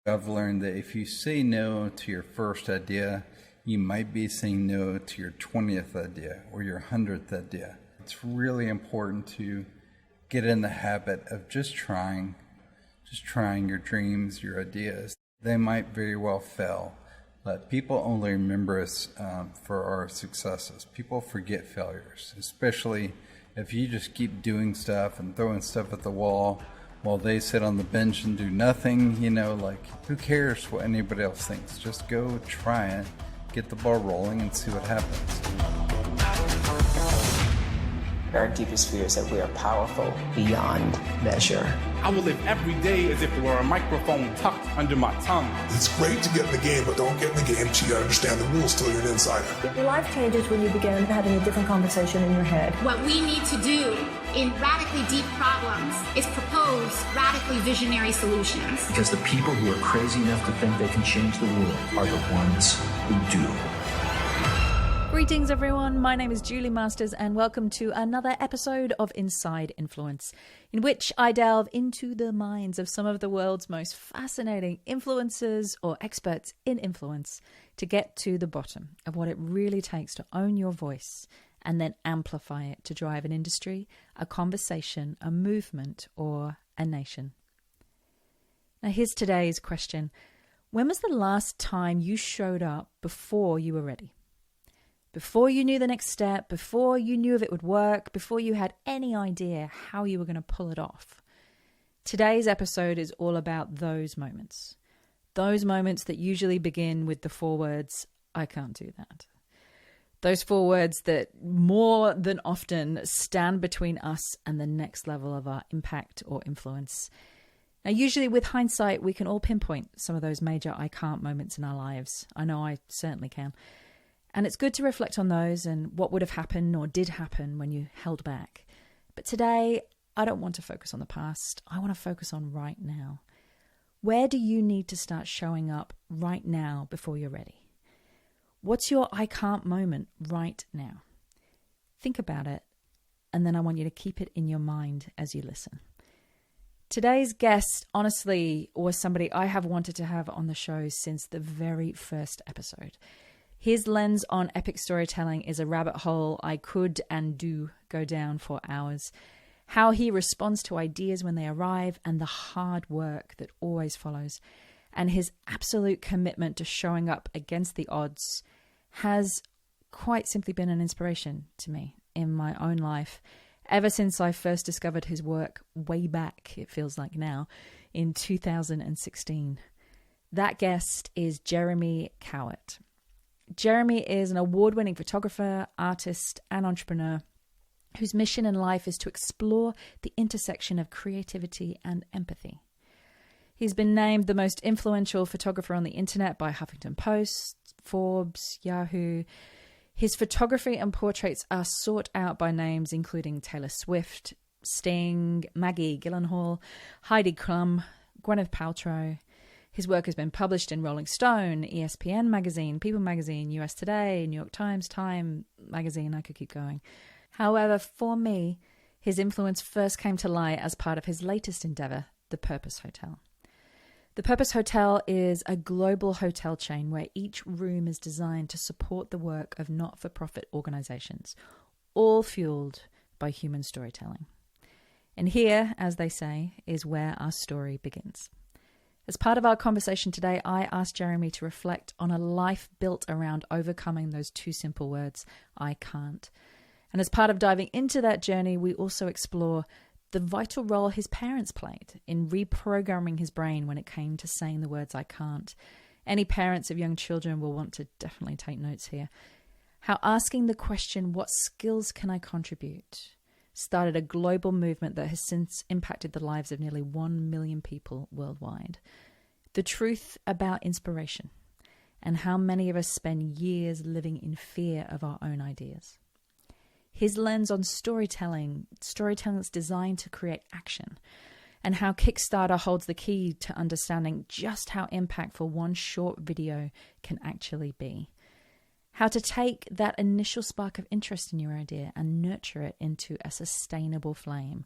I've learned that if you say no to your first idea, you might be saying no to your 20th idea or your 100th idea. It's really important to get in the habit of just trying your dreams, your ideas. They might very well fail, but people only remember us for our successes. People forget failures, especially if you just keep doing stuff and throwing stuff at the wall while they sit on the bench and do nothing. Who cares what anybody else thinks? Just go try it, get the ball rolling, and see what happens. Our deepest fear is that we are powerful beyond measure. I will live every day as if there were a microphone tucked under my tongue. It's great to get in the game, but don't get in the game till you understand the rules, till you're an insider. Your life changes when you begin having a different conversation in your head. What we need to do in radically deep problems is propose radically visionary solutions. Because the people who are crazy enough to think they can change the world are the ones who do. Greetings, everyone. My name is Julie Masters, and welcome to another episode of Inside Influence, in which I delve into the minds of some of the world's most fascinating influencers or experts in influence to get to the bottom of what it really takes to own your voice and then amplify it to drive an industry, a conversation, a movement, or a nation. Now, here's today's question. When was the last time you showed up before you were ready? Before you knew the next step, before you knew if it would work, before you had any idea how you were going to pull it off. Today's episode is all about those moments. Those moments that usually begin with the 4 words, I can't do that. Those 4 words that more than often stand between us and the next level of our impact or influence. Now, usually with hindsight, we can all pinpoint some of those major I can't moments in our lives. I know I certainly can. And it's good to reflect on those and what would have happened or did happen when you held back. But today, I don't want to focus on the past. I want to focus on right now. Where do you need to start showing up right now before you're ready? What's your I can't moment right now? Think about it, and then I want you to keep it in your mind as you listen. Today's guest, honestly, was somebody I have wanted to have on the show since the very first episode. His lens on epic storytelling is a rabbit hole I could and do go down for hours. How he responds to ideas when they arrive and the hard work that always follows. And his absolute commitment to showing up against the odds has quite simply been an inspiration to me in my own life. Ever since I first discovered his work way back, it feels like now, in 2016. That guest is Jeremy Cowart. Jeremy is an award-winning photographer, artist, and entrepreneur whose mission in life is to explore the intersection of creativity and empathy. He's been named the most influential photographer on the internet by Huffington Post, Forbes, Yahoo. His photography and portraits are sought out by names including Taylor Swift, Sting, Maggie Gyllenhaal, Heidi Klum, Gwyneth Paltrow. His work has been published in Rolling Stone, ESPN magazine, People magazine, US Today, New York Times, Time magazine. I could keep going. However, for me, his influence first came to light as part of his latest endeavor, the Purpose Hotel. The Purpose Hotel is a global hotel chain where each room is designed to support the work of not-for-profit organizations, all fueled by human storytelling. And here, as they say, is where our story begins. As part of our conversation today, I asked Jeremy to reflect on a life built around overcoming those 2 simple words, I can't. And as part of diving into that journey, we also explore the vital role his parents played in reprogramming his brain when it came to saying the words I can't. Any parents of young children will want to definitely take notes here. How asking the question, what skills can I contribute, started a global movement that has since impacted the lives of nearly 1 million people worldwide. The truth about inspiration and how many of us spend years living in fear of our own ideas. His lens on storytelling that's designed to create action, and how Kickstarter holds the key to understanding just how impactful one short video can actually be. How to take that initial spark of interest in your idea and nurture it into a sustainable flame,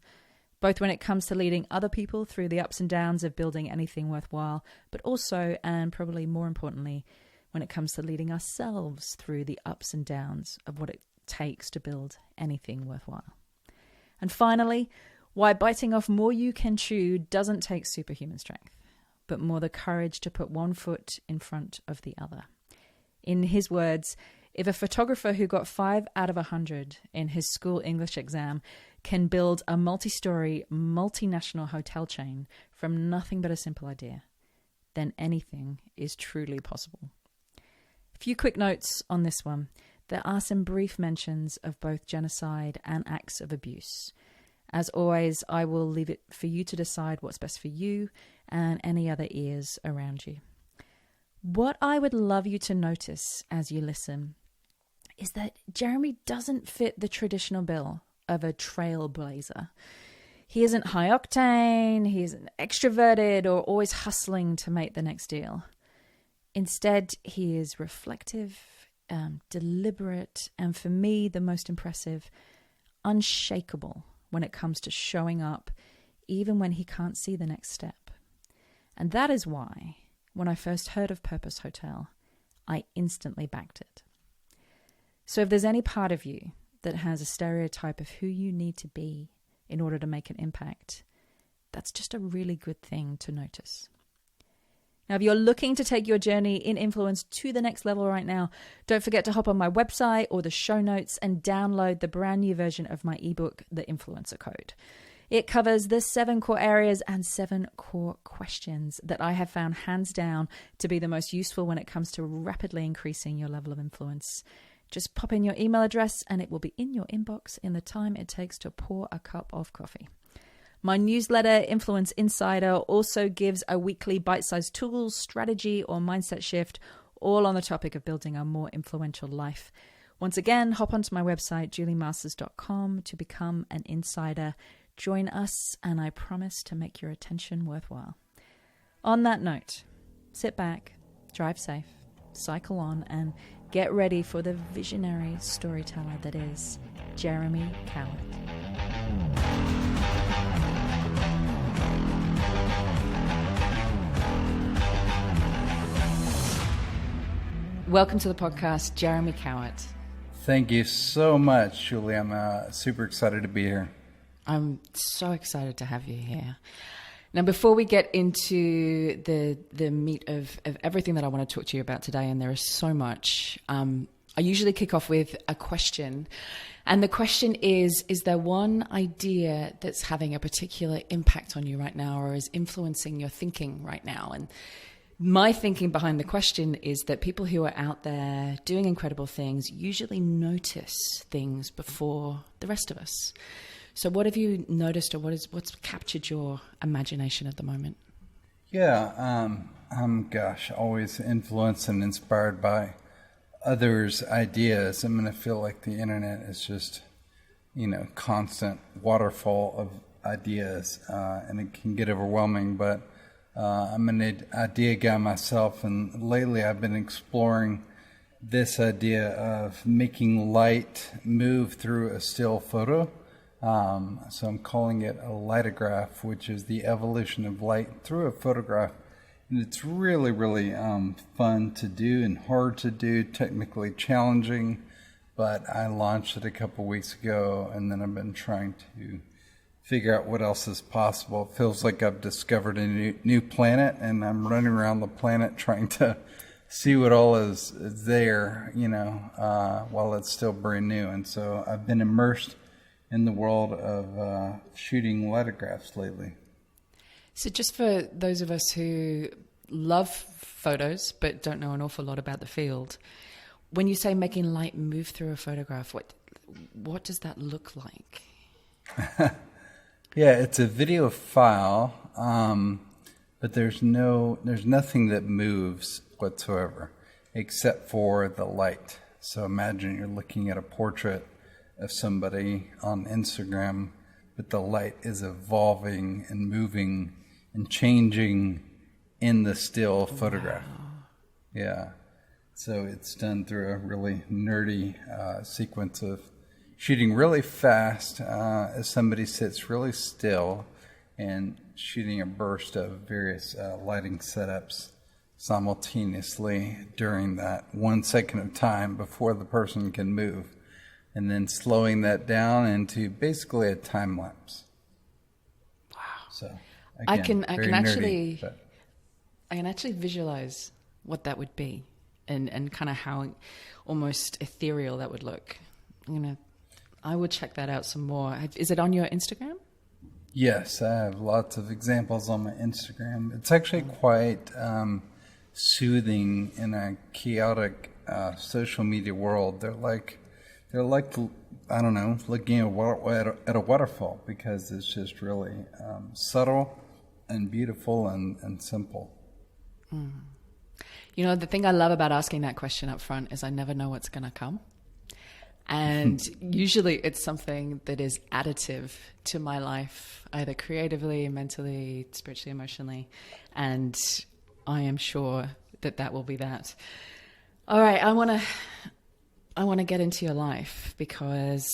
both when it comes to leading other people through the ups and downs of building anything worthwhile, but also, and probably more importantly, when it comes to leading ourselves through the ups and downs of what it takes to build anything worthwhile. And finally, why biting off more you can chew doesn't take superhuman strength, but more the courage to put one foot in front of the other. In his words, if a photographer who got 5 out of 100 in his school English exam can build a multi-story, multinational hotel chain from nothing but a simple idea, then anything is truly possible. A few quick notes on this one. There are some brief mentions of both genocide and acts of abuse. As always, I will leave it for you to decide what's best for you and any other ears around you. What I would love you to notice as you listen is that Jeremy doesn't fit the traditional bill of a trailblazer. He isn't high octane, he isn't extroverted or always hustling to make the next deal. Instead, he is reflective, deliberate, and for me, the most impressive, unshakable when it comes to showing up, even when he can't see the next step. And that is why, when I first heard of Purpose Hotel, I instantly backed it. So if there's any part of you that has a stereotype of who you need to be in order to make an impact, that's just a really good thing to notice. Now, if you're looking to take your journey in influence to the next level right now, don't forget to hop on my website or the show notes and download the brand new version of my ebook, The Influencer Code. It covers the 7 core areas and 7 core questions that I have found hands down to be the most useful when it comes to rapidly increasing your level of influence. Just pop in your email address and it will be in your inbox in the time it takes to pour a cup of coffee. My newsletter, Influence Insider, also gives a weekly bite-sized tools, strategy, or mindset shift, all on the topic of building a more influential life. Once again, hop onto my website, juliemasters.com, to become an insider. Join us, and I promise to make your attention worthwhile. On that note, sit back, drive safe, cycle on, and get ready for the visionary storyteller that is Jeremy Cowart. Welcome to the podcast, Jeremy Cowart. Thank you so much, Julie. I'm super excited to be here. I'm so excited to have you here. Now, before we get into the meat of everything that I want to talk to you about today, and there is so much, I usually kick off with a question. And the question is there one idea that's having a particular impact on you right now or is influencing your thinking right now? And my thinking behind the question is that people who are out there doing incredible things usually notice things before the rest of us. So what have you noticed, or what's captured your imagination at the moment? Yeah, I'm always influenced and inspired by others' ideas. I mean, I feel like the internet is just, constant waterfall of ideas, and it can get overwhelming, but I'm an idea guy myself, and lately I've been exploring this idea of making light move through a still photo. So I'm calling it a lightograph, which is the evolution of light through a photograph. And it's really, really fun to do and hard to do, technically challenging. But I launched it a couple weeks ago, and then I've been trying to figure out what else is possible. It feels like I've discovered a new planet, and I'm running around the planet trying to see what all is there, while it's still brand new. And so I've been immersed in the world of shooting lithographs lately. So just for those of us who love photos but don't know an awful lot about the field, when you say making light move through a photograph, what does that look like? Yeah, it's a video file, but there's nothing that moves whatsoever except for the light. So imagine you're looking at a portrait of somebody on Instagram, but the light is evolving and moving and changing in the still photograph. Wow. Yeah. So it's done through a really nerdy sequence of shooting really fast as somebody sits really still, and shooting a burst of various lighting setups simultaneously during that 1 second of time before the person can move, and then slowing that down into basically a time lapse. Wow. So again, I can nerdy, actually visualize what that would be, and kind of how almost ethereal that would look. I will check that out some more. Is it on your Instagram? Yes, I have lots of examples on my Instagram. It's actually quite soothing in a chaotic social media world. They're like I don't know, looking at a waterfall, because it's just really subtle and beautiful and simple. The thing I love about asking that question up front is I never know what's going to come. And usually it's something that is additive to my life, either creatively, mentally, spiritually, emotionally. And I am sure that will be that. All right, I want to get into your life, because,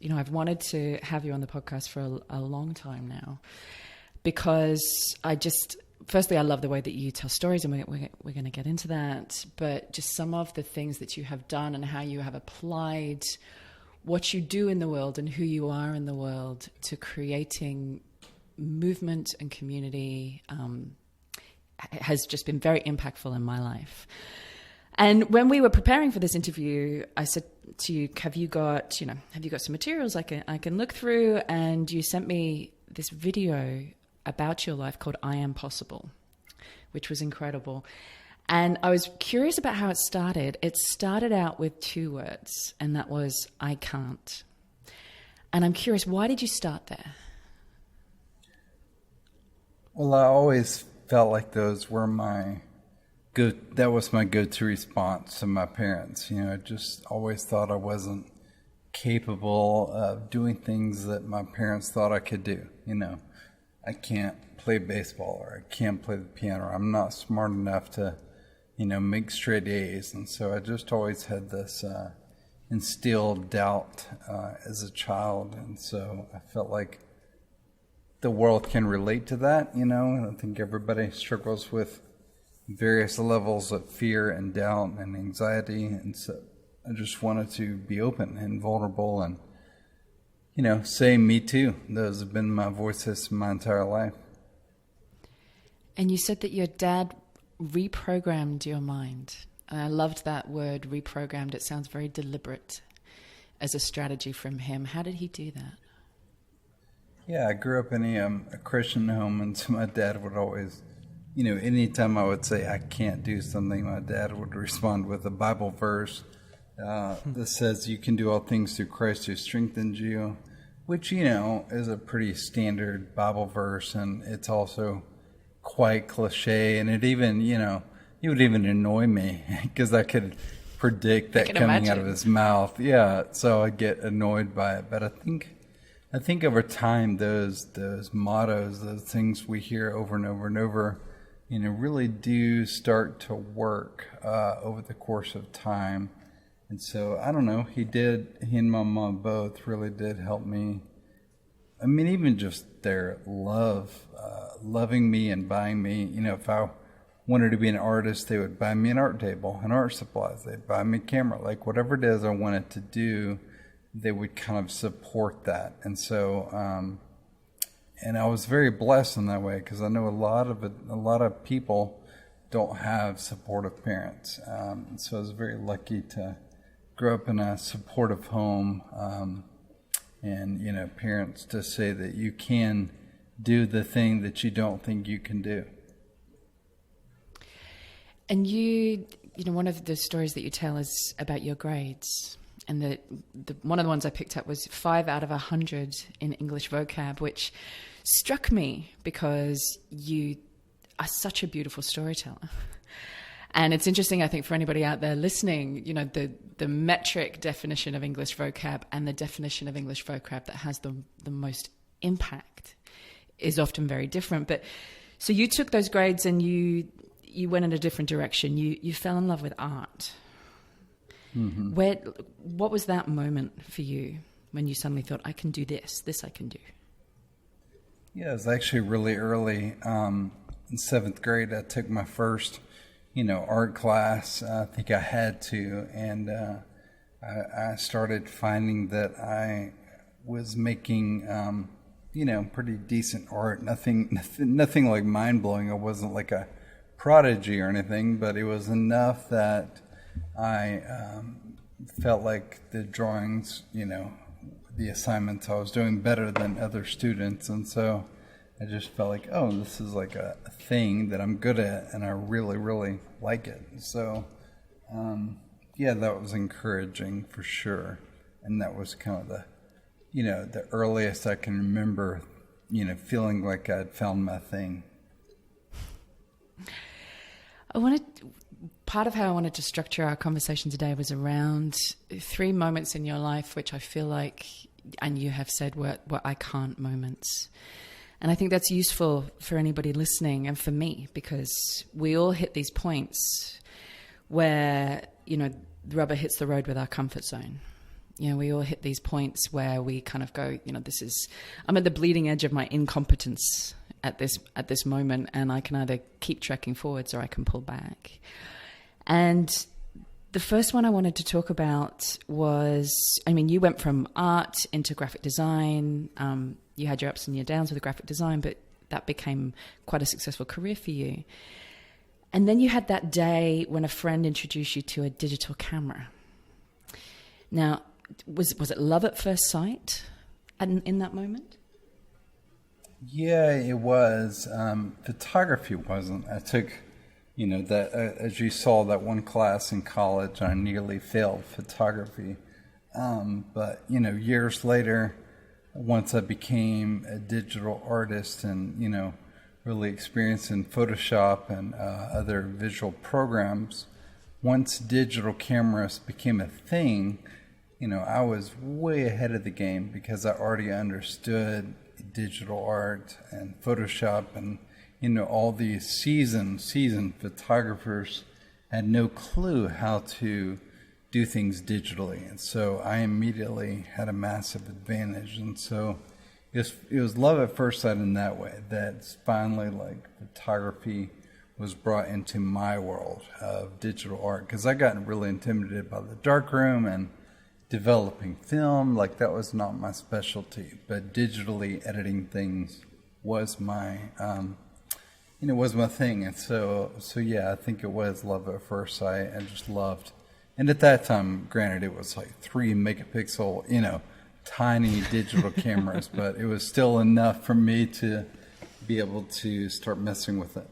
I've wanted to have you on the podcast for a long time now, because firstly, I love the way that you tell stories, and we're going to get into that, but just some of the things that you have done and how you have applied what you do in the world and who you are in the world to creating movement and community has just been very impactful in my life. And when we were preparing for this interview, I said to you, have you got some materials I can look through? And you sent me this video about your life called I Am Possible, which was incredible. And I was curious about how it started. It started out with 2 words, and that was, I can't. And I'm curious, why did you start there? Well, I always felt like those were that was my go-to response to my parents. I just always thought I wasn't capable of doing things that my parents thought I could do. I can't play baseball, or I can't play the piano, or I'm not smart enough to, make straight A's. And so I just always had this instilled doubt as a child. And so I felt like the world can relate to that, I think everybody struggles with various levels of fear and doubt and anxiety. And so I just wanted to be open and vulnerable and, say me too. Those have been my voices my entire life. And you said that your dad reprogrammed your mind. And I loved that word, reprogrammed. It sounds very deliberate as a strategy from him. How did he do that? Yeah, I grew up in a Christian home, and so my dad would always, anytime I would say I can't do something, my dad would respond with a Bible verse that says you can do all things through Christ who strengthens you, which, is a pretty standard Bible verse, and it's also quite cliche, and it even, it would even annoy me because I could predict that coming out of his mouth. Yeah, so I get annoyed by it. But I think over time, those mottos, those things we hear over and over and over, really do start to work over the course of time. And so, I don't know, he and my mom both really did help me. I mean, even just their loving me and buying me, if I wanted to be an artist, they would buy me an art table and art supplies. They'd buy me a camera, like whatever it is I wanted to do, they would kind of support that. And so, and I was very blessed in that way, because I know a lot of people don't have supportive parents. And so I was very lucky to grow up in a supportive home, and parents to say that you can do the thing that you don't think you can do. And one of the stories that you tell is about your grades, and the one of the ones I picked up was 5 out of 100 in English vocab, which struck me because you are such a beautiful storyteller. And it's interesting, I think, for anybody out there listening, the metric definition of English vocab and the definition of English vocab that has the most impact is often very different. But so you took those grades and you went in a different direction. You fell in love with art. Mm-hmm. What was that moment for you when you suddenly thought, I can do this I can do? Yeah, it was actually really early. In 7th grade, I took my first, art class. I think I had to, and I started finding that I was making, pretty decent art. Nothing like mind blowing. I wasn't like a prodigy or anything, but it was enough that I felt like the drawings, the assignments, I was doing better than other students. And so I just felt like, oh, this is like a thing that I'm good at and I really, really like it. So, that was encouraging for sure. And that was kind of the earliest I can remember, feeling like I'd found my thing. Part of how I wanted to structure our conversation today was around 3 moments in your life, which I feel like, and you have said, were I can't moments. And I think that's useful for anybody listening and for me, because we all hit these points where, the rubber hits the road with our comfort zone. We all hit these points where we kind of go, I'm at the bleeding edge of my incompetence at this moment, and I can either keep trekking forwards or I can pull back. And the first one I wanted to talk about was, you went from art into graphic design. You had your ups and your downs with graphic design, but that became quite a successful career for you. And then you had that day when a friend introduced you to a digital camera. Now, was it love at first sight in that moment? Yeah, it was. Photography wasn't. I took, that as you saw, that one class in college, I nearly failed photography. But, years later, once I became a digital artist and, really experienced in Photoshop and other visual programs, once digital cameras became a thing, I was way ahead of the game because I already understood digital art and Photoshop, and all these seasoned photographers had no clue how to do things digitally, and so I immediately had a massive advantage. And so it was love at first sight in that way, that finally like photography was brought into my world of digital art, because I got really intimidated by the darkroom and developing film. Like, that was not my specialty, but digitally editing things was my was my thing. And so yeah, I think it was love at first sight. I just loved. And at that time, granted, it was like 3 megapixel, tiny digital cameras, but it was still enough for me to be able to start messing with it.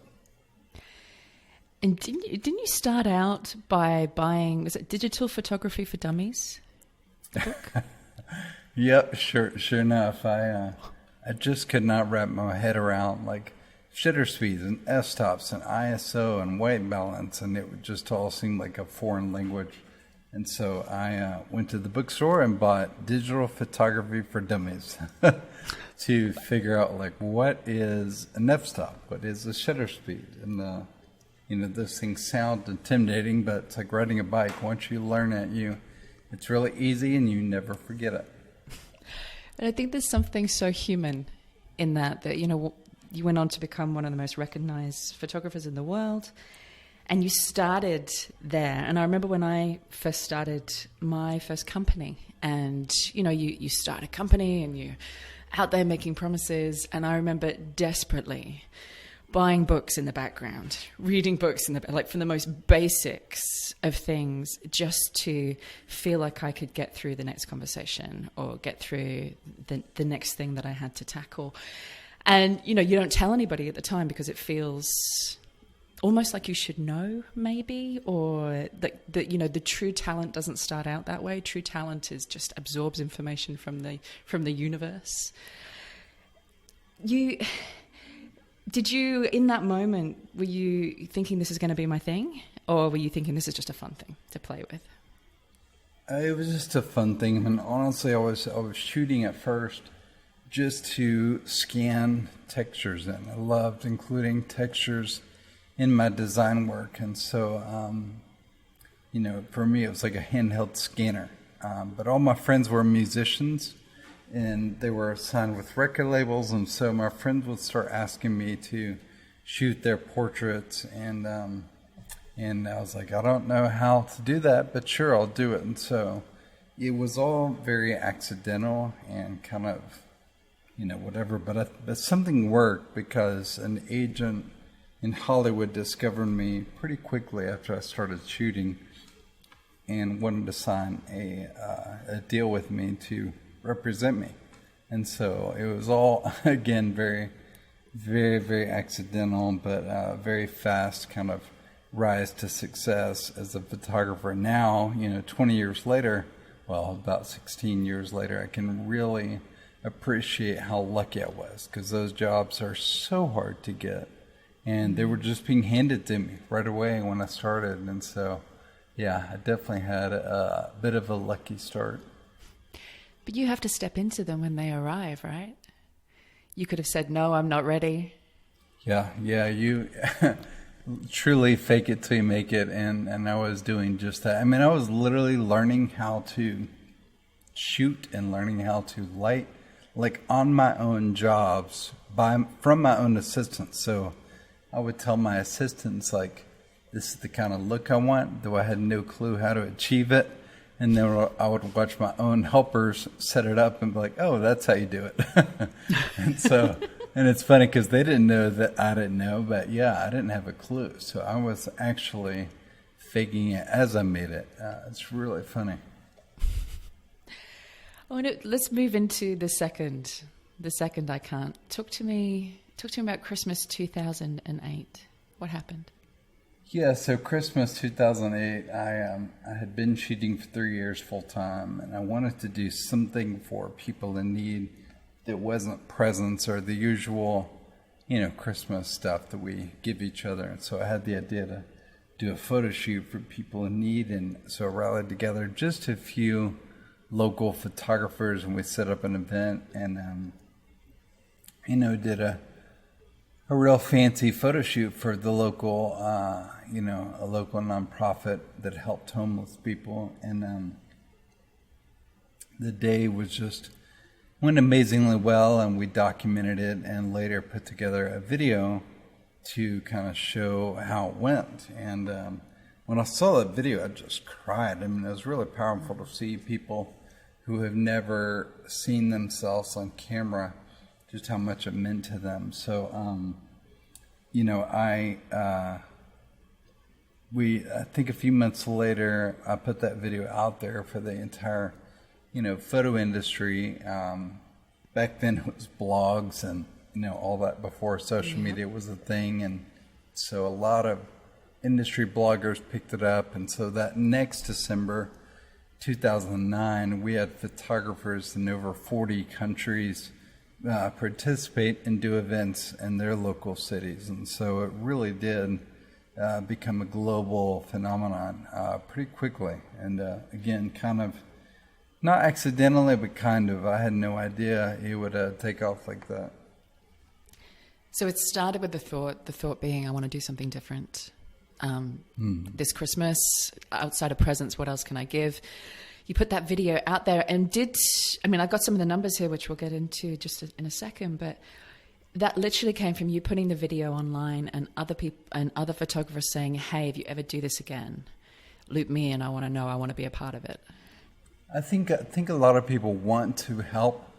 And didn't you start out by buying, was it Digital Photography for Dummies? The book? Yep, sure enough. I just could not wrap my head around like shutter speeds and f-stops and ISO and white balance, and it would just all seem like a foreign language. And so I went to the bookstore and bought Digital Photography for Dummies to figure out like, what is an f-stop, what is a shutter speed, and those things sound intimidating, but it's like riding a bike. Once you learn it, it's really easy and you never forget it. And I think there's something so human in that you went on to become one of the most recognized photographers in the world, and you started there. And I remember when I first started my first company, and you start a company and you're out there making promises, and I remember desperately buying books in the background, reading books from the most basics of things, just to feel like I could get through the next conversation or get through the next thing that I had to tackle. And, you don't tell anybody at the time because it feels almost like you should know, maybe, or that the true talent doesn't start out that way. True talent is just absorbs information from the universe. Did you, in that moment, were you thinking this is going to be my thing? Or were you thinking this is just a fun thing to play with? It was just a fun thing. I mean, honestly, I was shooting at first just to scan textures in. I loved including textures in my design work. And so, for me, it was like a handheld scanner. but all my friends were musicians, and they were signed with record labels, and so my friends would start asking me to shoot their portraits, and I was like, I don't know how to do that, but sure, I'll do it. And so it was all very accidental and kind of, whatever, but something worked because an agent in Hollywood discovered me pretty quickly after I started shooting and wanted to sign a deal with me to represent me. And so it was all, again, very, very, very accidental, but very fast kind of rise to success as a photographer. Now, 20 years later, well, about 16 years later, I can really appreciate how lucky I was, because those jobs are so hard to get. And they were just being handed to me right away when I started. And so, yeah, I definitely had a bit of a lucky start. But you have to step into them when they arrive, right? You could have said, no, I'm not ready. Yeah, you truly fake it till you make it. And I was doing just that. I mean, I was literally learning how to shoot and learning how to light, like on my own jobs from my own assistants. So I would tell my assistants, like, this is the kind of look I want, though I had no clue how to achieve it. And then I would watch my own helpers set it up and be like, oh, that's how you do it. And it's funny because they didn't know that I didn't know, but yeah, I didn't have a clue. So I was actually faking it as I made it. It's really funny. Let's move into the second I can't. Talk to me about Christmas 2008. What happened? Yeah, so Christmas 2008, I had been shooting for 3 years full time, and I wanted to do something for people in need that wasn't presents or the usual, Christmas stuff that we give each other. And so I had the idea to do a photo shoot for people in need, and so I rallied together just a few local photographers, and we set up an event and, did a real fancy photo shoot for the local, a local nonprofit that helped homeless people. And the day went amazingly well, and we documented it and later put together a video to kind of show how it went. And when I saw that video, I just cried. I mean, it was really powerful to see people who have never seen themselves on camera, just how much it meant to them. So, I think a few months later, I put that video out there for the entire, photo industry. Back then it was blogs and, all that before social media was a thing. And so a lot of industry bloggers picked it up. And so that next December, 2009, we had photographers in over 40 countries participate and do events in their local cities. And so it really did become a global phenomenon pretty quickly. And again, kind of not accidentally, but kind of. I had no idea it would take off like that. So it started with the thought being, I want to do something different. This Christmas, outside of presents, what else can I give? You put that video out there and I got some of the numbers here, which we'll get into just in a second, but that literally came from you putting the video online and other people and other photographers saying, hey, if you ever do this again, loop me in. I want to know. I want to be a part of it. I think a lot of people want to help.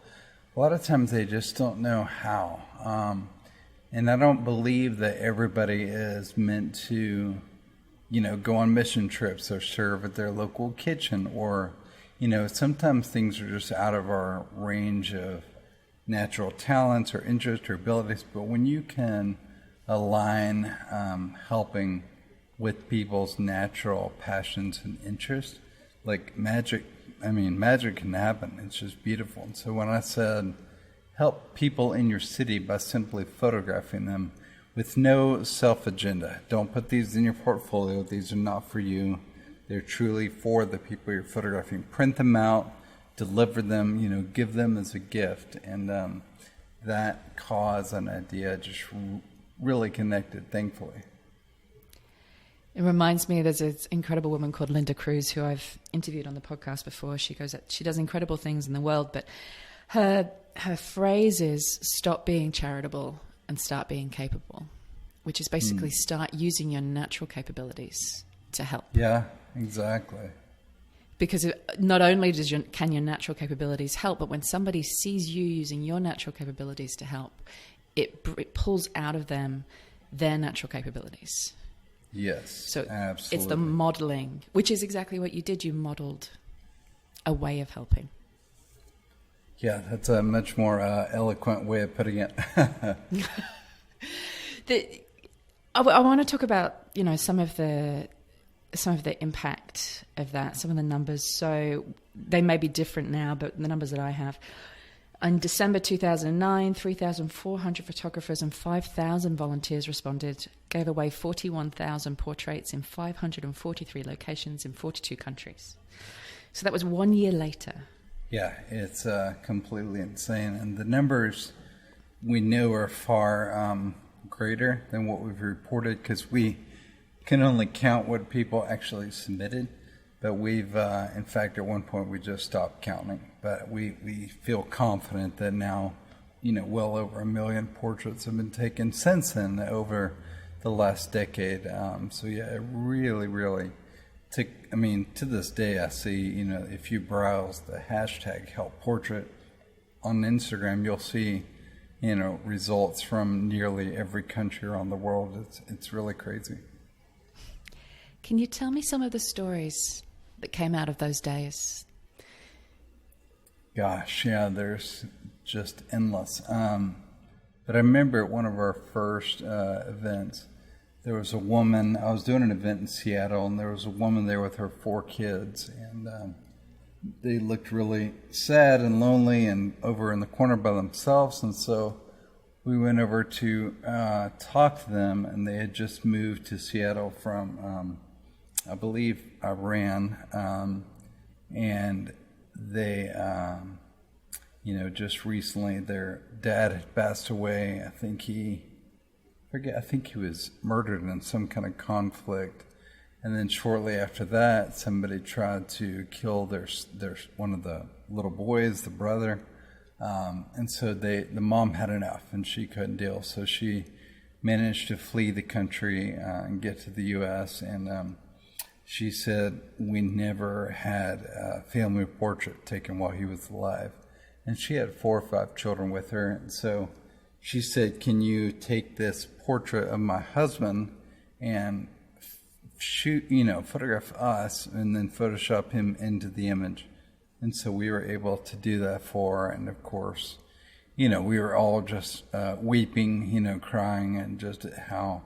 A lot of times they just don't know how. And I don't believe that everybody is meant to, go on mission trips or serve at their local kitchen, or, sometimes things are just out of our range of natural talents or interests or abilities. But when you can align helping with people's natural passions and interests, like magic can happen. It's just beautiful. And so when I said, help people in your city by simply photographing them with no self-agenda. Don't put these in your portfolio. These are not for you. They're truly for the people you're photographing. Print them out, deliver them, give them as a gift. And that cause and idea just really connected, thankfully. It reminds me, there's this incredible woman called Linda Cruz who I've interviewed on the podcast before. She does incredible things in the world, but her phrase is stop being charitable and start being capable, which is basically start using your natural capabilities to help. Yeah, exactly. Because not only can your natural capabilities help, but when somebody sees you using your natural capabilities to help, it pulls out of them their natural capabilities. Yes, so absolutely. It's the modeling, which is exactly what you did. You modeled a way of helping. Yeah, that's a much more eloquent way of putting it. I want to talk about, some of the impact of that, some of the numbers. So they may be different now, but the numbers that I have. In December 2009, 3,400 photographers and 5,000 volunteers responded, gave away 41,000 portraits in 543 locations in 42 countries. So that was 1 year later. Yeah, it's completely insane. And the numbers we know are far greater than what we've reported because we can only count what people actually submitted. But we've, in fact, at one point we just stopped counting. But we feel confident that now, well over 1 million portraits have been taken since then over the last decade. So yeah, it really, really to this day I see, if you browse the hashtag help portrait on Instagram, you'll see, results from nearly every country around the world. It's really crazy. Can you tell me some of the stories that came out of those days? Gosh, yeah, there's just endless. But I remember at one of our first events, there was a woman, I was doing an event in Seattle, and there was a woman there with her 4 kids, and they looked really sad and lonely and over in the corner by themselves, and so we went over to talk to them, and they had just moved to Seattle from, I believe, Iran, and they, just recently their dad had passed away. I think he was murdered in some kind of conflict, and then shortly after that, somebody tried to kill their one of the little boys, the brother, and so the mom had enough, and she couldn't deal, so she managed to flee the country and get to the U.S., and she said, we never had a family portrait taken while he was alive. And she had 4 or 5 children with her. And so she said, can you take this portrait of my husband and photograph us and then Photoshop him into the image? And so we were able to do that for her. And of course, we were all just weeping, crying, and just how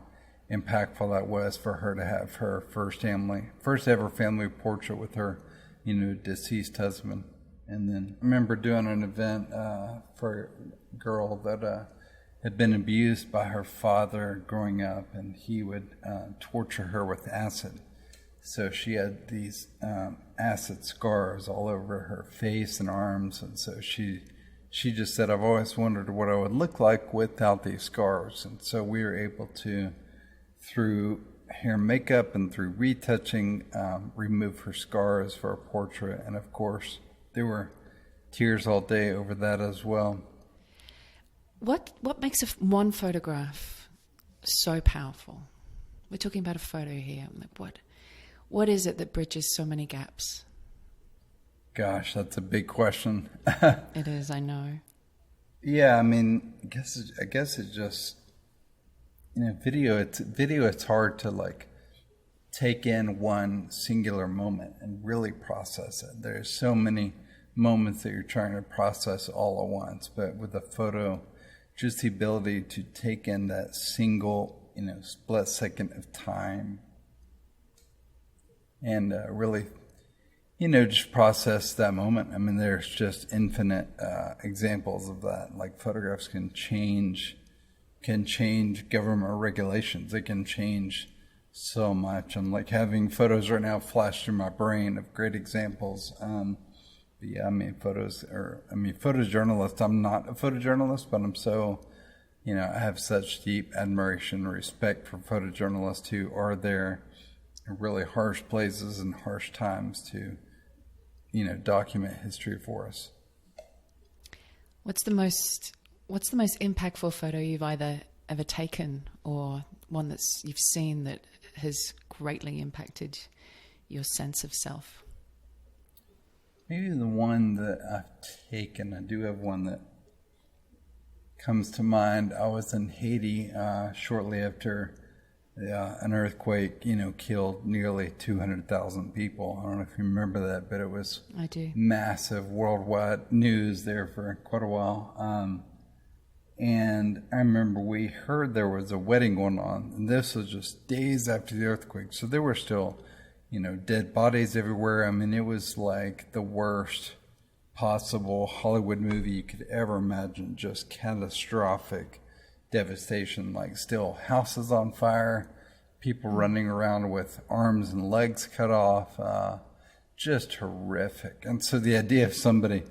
impactful that was for her to have her first ever family portrait with her, deceased husband. And then I remember doing an event for a girl that had been abused by her father growing up, and he would torture her with acid. So she had these acid scars all over her face and arms, and so she just said, I've always wondered what I would look like without these scars. And so we were able to, through hair and makeup and through retouching, remove her scars for a portrait. And of course, there were tears all day over that as well. What makes one photograph so powerful? We're talking about a photo here. Like what is it that bridges so many gaps? Gosh, that's a big question. It is, I know. Yeah, I guess it just, video. It's hard to take in one singular moment and really process it. There's so many moments that you're trying to process all at once, but with a photo, just the ability to take in that single, split second of time and really, just process that moment. There's just infinite examples of that. Like photographs can change government regulations. They can change so much. I'm having photos right now flash through my brain of great examples. Photojournalist. I'm not a photojournalist, but I'm so, I have such deep admiration and respect for photojournalists who are there really harsh places and harsh times to, document history for us. What's the most impactful photo you've either ever taken or one you've seen that has greatly impacted your sense of self? Maybe the one that I've taken, I do have one that comes to mind. I was in Haiti shortly after an earthquake, killed nearly 200,000 people. I don't know if you remember that, but it was I do. Massive worldwide news there for quite a while. And I remember we heard there was a wedding going on, and this was just days after the earthquake. So there were still, dead bodies everywhere. I mean, it was like the worst possible Hollywood movie you could ever imagine, just catastrophic devastation, like still houses on fire, people running around with arms and legs cut off, just horrific. And so the idea of somebody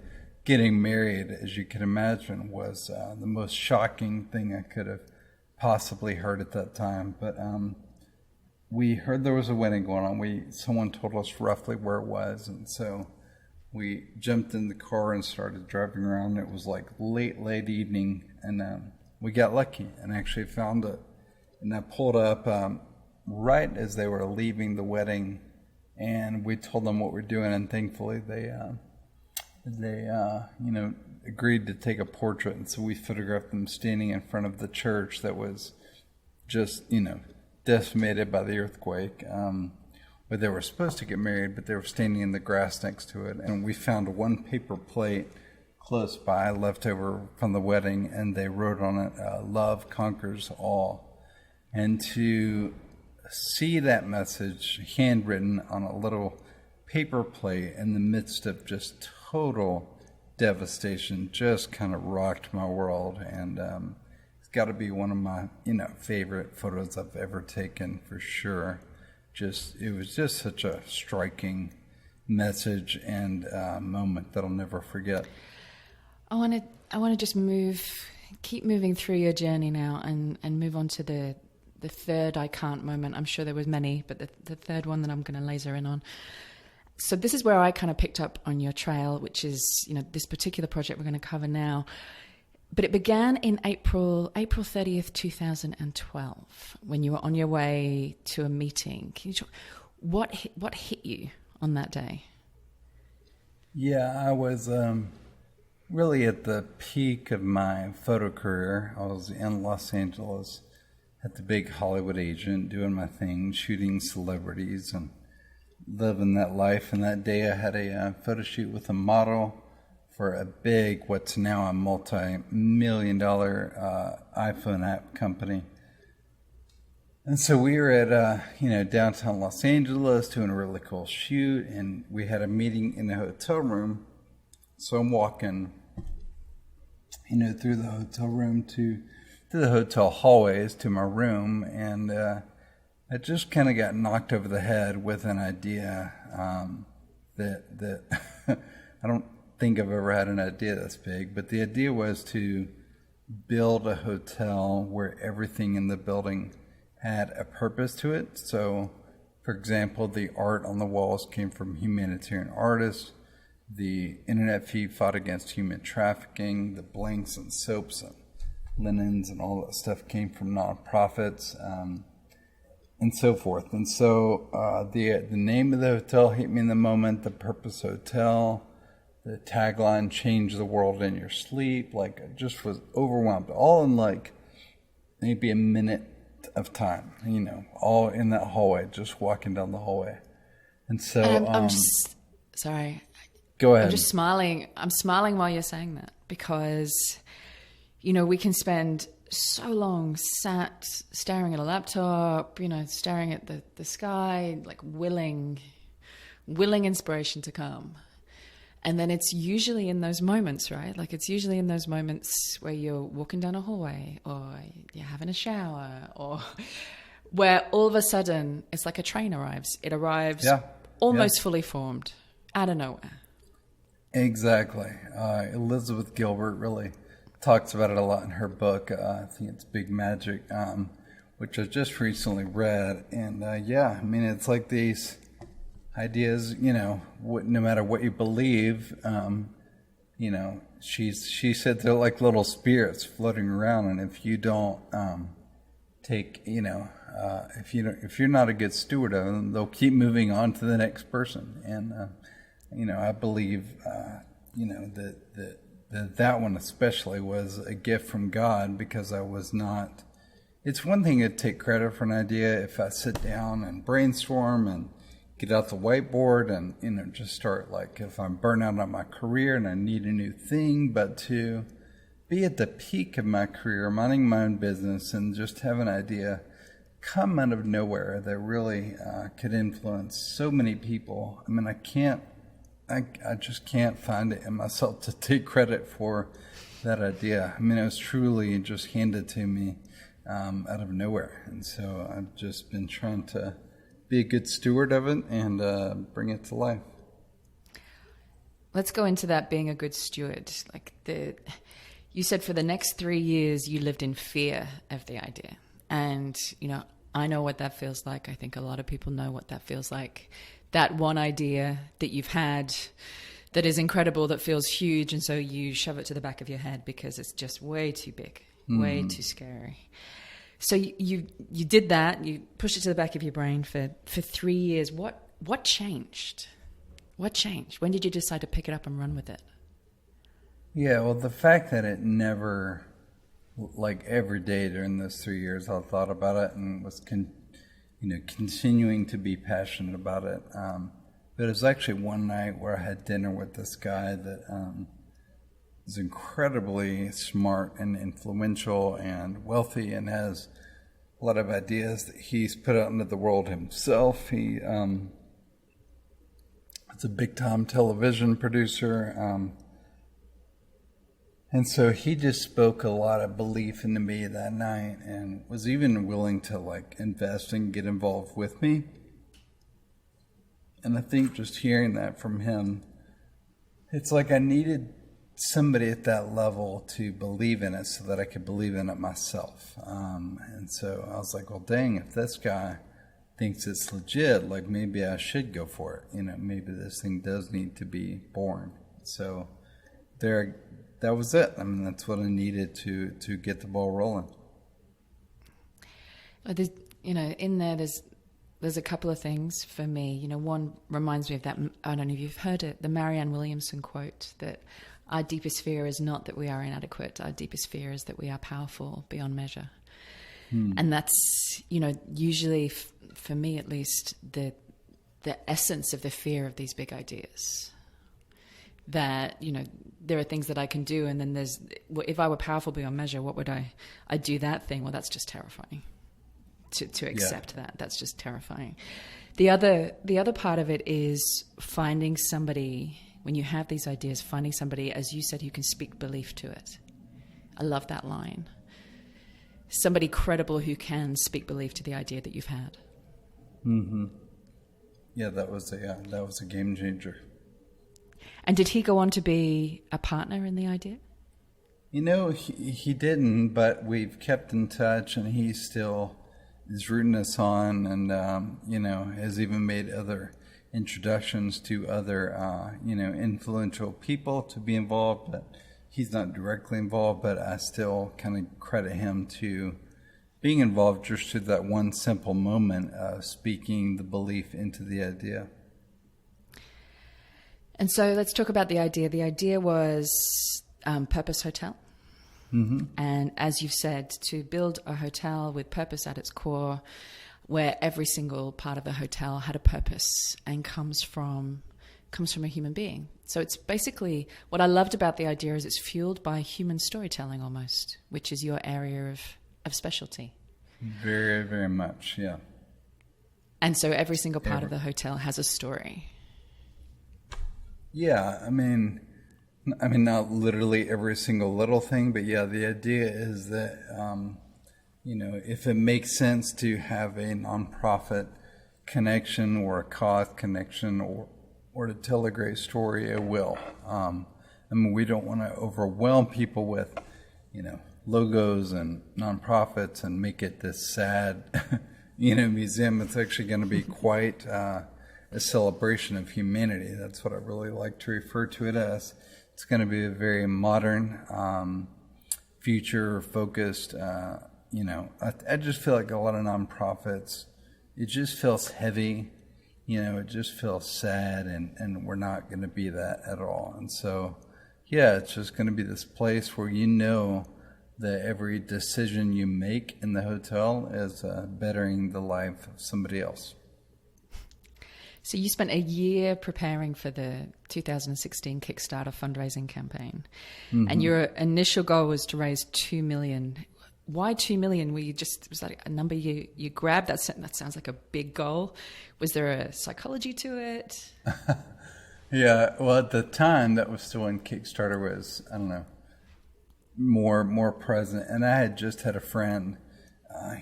getting married, as you can imagine, was the most shocking thing I could have possibly heard at that time. But we heard there was a wedding going on. Someone told us roughly where it was, and so we jumped in the car and started driving around. It was like late evening, and we got lucky and actually found it. And I pulled up right as they were leaving the wedding, and we told them what we're doing, and thankfully they agreed to take a portrait. And so we photographed them standing in front of the church that was just, decimated by the earthquake. Where they were supposed to get married, but they were standing in the grass next to it. And we found one paper plate close by, left over from the wedding, and they wrote on it, "Love conquers all." And to see that message handwritten on a little paper plate in the midst of just total devastation just kind of rocked my world. And it's got to be one of my, favorite photos I've ever taken for sure. It was just such a striking message and moment that I'll never forget. I want to just keep moving through your journey now and move on to the third I can't moment. I'm sure there was many, but the third one that I'm going to laser in on. So this is where I kind of picked up on your trail, which is, this particular project we're going to cover now. But it began in April 30th, 2012, when you were on your way to a meeting. What hit you on that day? Yeah, I was really at the peak of my photo career. I was in Los Angeles at the big Hollywood agent, doing my thing, shooting celebrities and living that life. And that day I had a photo shoot with a model for a big, what's now a multi-million-dollar iPhone app company. And so we were at, downtown Los Angeles doing a really cool shoot, and we had a meeting in the hotel room. So I'm walking, through the hotel room to the hotel hallways to my room, and I just kind of got knocked over the head with an idea that I don't think I've ever had an idea this big, but the idea was to build a hotel where everything in the building had a purpose to it. So, for example, the art on the walls came from humanitarian artists. The internet feed fought against human trafficking. The blanks and soaps and linens and all that stuff came from nonprofits, and so forth. And so the name of the hotel hit me in the moment. The Purpose Hotel. The tagline, "Change the world in your sleep." Like, I just was overwhelmed. All in maybe a minute of time, all in that hallway, just walking down the hallway. And so I'm just sorry. Go ahead. I'm just smiling. I'm smiling while you're saying that because, we can spend so long sat staring at a laptop, staring at the sky, like willing inspiration to come. And then it's usually in those moments, right? Like, it's usually in those moments where you're walking down a hallway or you're having a shower, or where all of a sudden it's like a train arrives. It arrives almost fully formed out of nowhere. Exactly. Elizabeth Gilbert really talks about it a lot in her book. I think it's Big Magic, which I just recently read. And yeah, I mean, it's like these ideas, you know, no matter what you believe, you know, she said they're like little spirits floating around, and if you don't take, you know, if you're not a good steward of them, they'll keep moving on to the next person. And you know, I believe, you know, that one especially was a gift from God, because I was not. It's one thing to take credit for an idea if I sit down and brainstorm and get out the whiteboard and, you know, just start, like, if I'm burnt out on my career and I need a new thing, but to be at the peak of my career, minding my own business, and just have an idea come out of nowhere that really could influence so many people. I mean, I just can't find it in myself to take credit for that idea. I mean, it was truly just handed to me out of nowhere. And so I've just been trying to be a good steward of it and bring it to life. Let's go into that, being a good steward. You said for the next 3 years you lived in fear of the idea. And, you know, I know what that feels like. I think a lot of people know what that feels like. That one idea that you've had that is incredible, that feels huge, and so you shove it to the back of your head because it's just way too big, way too scary. So you did that, you pushed it to the back of your brain for 3 years. What changed? What changed? When did you decide to pick it up and run with it? Yeah, well, the fact that it never, like every day during those 3 years, I thought about it and was continuing to be passionate about it. But it was actually one night where I had dinner with this guy that is incredibly smart and influential and wealthy and has a lot of ideas that he's put out into the world himself. He is a big-time television producer. And so he just spoke a lot of belief into me that night and was even willing to, like, invest and get involved with me. And I think just hearing that from him, it's like I needed somebody at that level to believe in it so that I could believe in it myself. And so I was like, well, dang, if this guy thinks it's legit, like, maybe I should go for it. You know, maybe this thing does need to be born. So that was it. I mean, that's what I needed to get the ball rolling. There's, you know, in there's a couple of things for me. You know, one reminds me of that, I don't know if you've heard it, the Marianne Williamson quote, that our deepest fear is not that we are inadequate. Our deepest fear is that we are powerful beyond measure. And that's, you know, usually, for me at least, the essence of the fear of these big ideas. That, you know, there are things that I can do, and then there's, if I were powerful beyond measure, what would I'd do that thing? Well, that's just terrifying to accept that. That's just terrifying. The other part of it is finding somebody, when you have these ideas, finding somebody, as you said, who can speak belief to it. I love that line. Somebody credible who can speak belief to the idea that you've had. Mm-hmm. Yeah, that was a game changer. And did he go on to be a partner in the idea? You know, he didn't, but we've kept in touch, and he still is rooting us on, and you know, has even made other introductions to other you know, influential people to be involved. But he's not directly involved, but I still kind of credit him to being involved just to that one simple moment of speaking the belief into the idea. And so let's talk about the idea. The idea was Purpose Hotel. Mm-hmm. And as you've said, to build a hotel with purpose at its core, where every single part of the hotel had a purpose and comes from a human being. So it's basically, what I loved about the idea is it's fueled by human storytelling almost, which is your area of specialty. Very, very much, yeah. And so every single part of the hotel has a story. Yeah, I mean, not literally every single little thing, but yeah, the idea is that, you know, if it makes sense to have a nonprofit connection or a cause connection or to tell a great story, it will. I mean, we don't want to overwhelm people with, you know, logos and nonprofits and make it this sad, museum. It's actually going to be quite a celebration of humanity. That's what I really like to refer to it as. It's going to be a very modern, future-focused, I just feel like a lot of nonprofits, it just feels heavy, it just feels sad, and we're not going to be that at all. And so, yeah, it's just going to be this place where that every decision you make in the hotel is bettering the life of somebody else. So you spent a year preparing for the 2016 Kickstarter fundraising campaign, and your initial goal was to raise $2 million. Why $2 million? Was that a number you grabbed? That sounds like a big goal. Was there a psychology to it? Yeah, well, at the time, that was still when Kickstarter was, I don't know, more present. And I had just had a friend,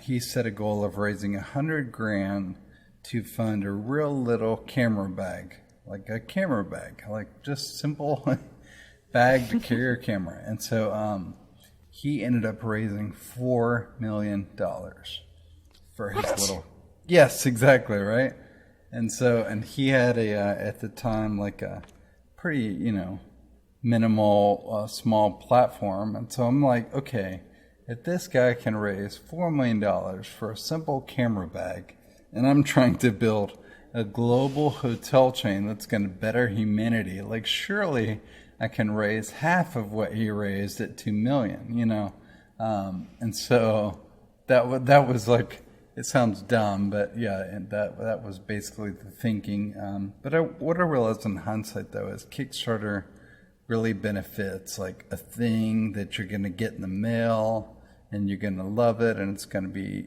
he set a goal of raising $100,000 to fund a real little camera bag, like a camera bag, like just simple bag to carry your camera. And so he ended up raising $4 million for his little. Yes, exactly, right. And so, and he had at the time, like a pretty, minimal, small platform. And so I'm like, okay, if this guy can raise $4 million for a simple camera bag, and I'm trying to build a global hotel chain that's going to better humanity, like surely I can raise half of what he raised at $2 million, and so that was like, it sounds dumb, but yeah, and that was basically the thinking. What I realized in hindsight, though, is Kickstarter really benefits like a thing that you're going to get in the mail, and you're going to love it, and it's going to be,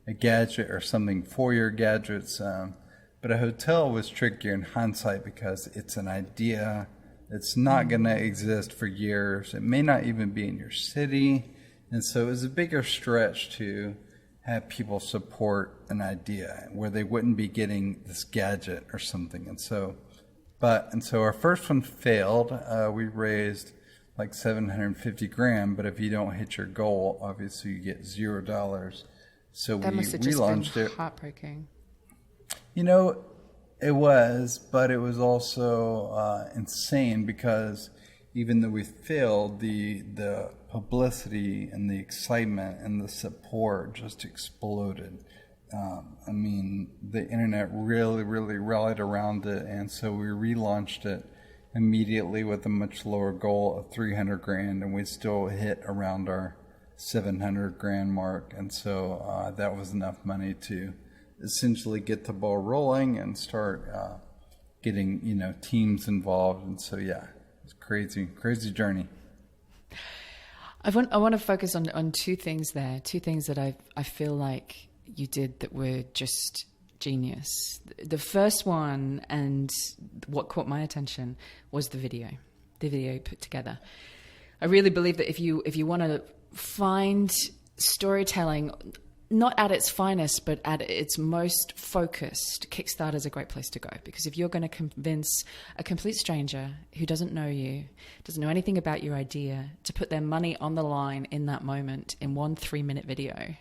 a gadget or something for your gadgets. But a hotel was trickier in hindsight because it's an idea. It's not going to exist for years. It may not even be in your city. And so it was a bigger stretch to have people support an idea where they wouldn't be getting this gadget or something. And so our first one failed. We raised like $750,000, but if you don't hit your goal, obviously you get $0. So that must have just been heartbreaking. It was, but it was also insane because even though we failed, the publicity and the excitement and the support just exploded. The internet really, really rallied around it, and so we relaunched it immediately with a much lower goal of $300,000, and we still hit around our $700,000 mark, and so that was enough money to essentially get the ball rolling and start getting teams involved. And so yeah, it's crazy journey. I want to focus on two things that I feel like you did that were just genius. The first one, and what caught my attention, was the video you put together. I really believe that if you want to find storytelling not at its finest, but at its most focused, Kickstarter is a great place to go. Because if you're going to convince a complete stranger who doesn't know you, doesn't know anything about your idea, to put their money on the line in that moment in 1 3-minute video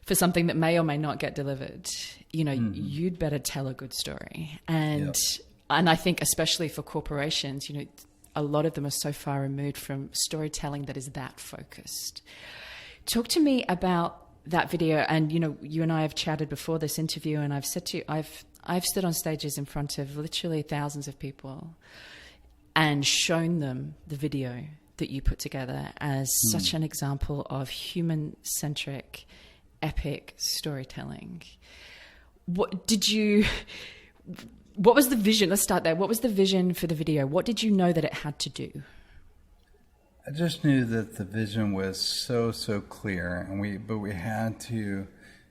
for something that may or may not get delivered, you'd better tell a good story. And I think especially for corporations, a lot of them are so far removed from storytelling that is that focused. Talk to me about that video. And, you and I have chatted before this interview, and I've said to you, I've stood on stages in front of literally thousands of people and shown them the video that you put together as such an example of human-centric, epic storytelling. What was the vision? Let's start there. What was the vision for the video? What did you know that it had to do? I just knew that the vision was so clear, and we had to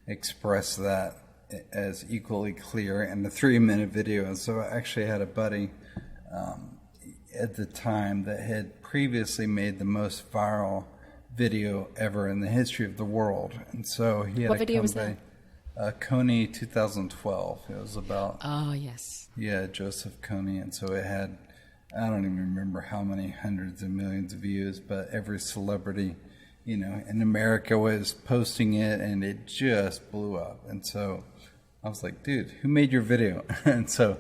express that as equally clear in the 3-minute video. And so I actually had a buddy at the time that had previously made the most viral video ever in the history of the world. And so he had what video was that? Coney 2012. It was about yes, Joseph Coney, and so it had I don't even remember how many hundreds of millions of views, but every celebrity, in America was posting it, and it just blew up. And so I was like, dude, who made your video? And so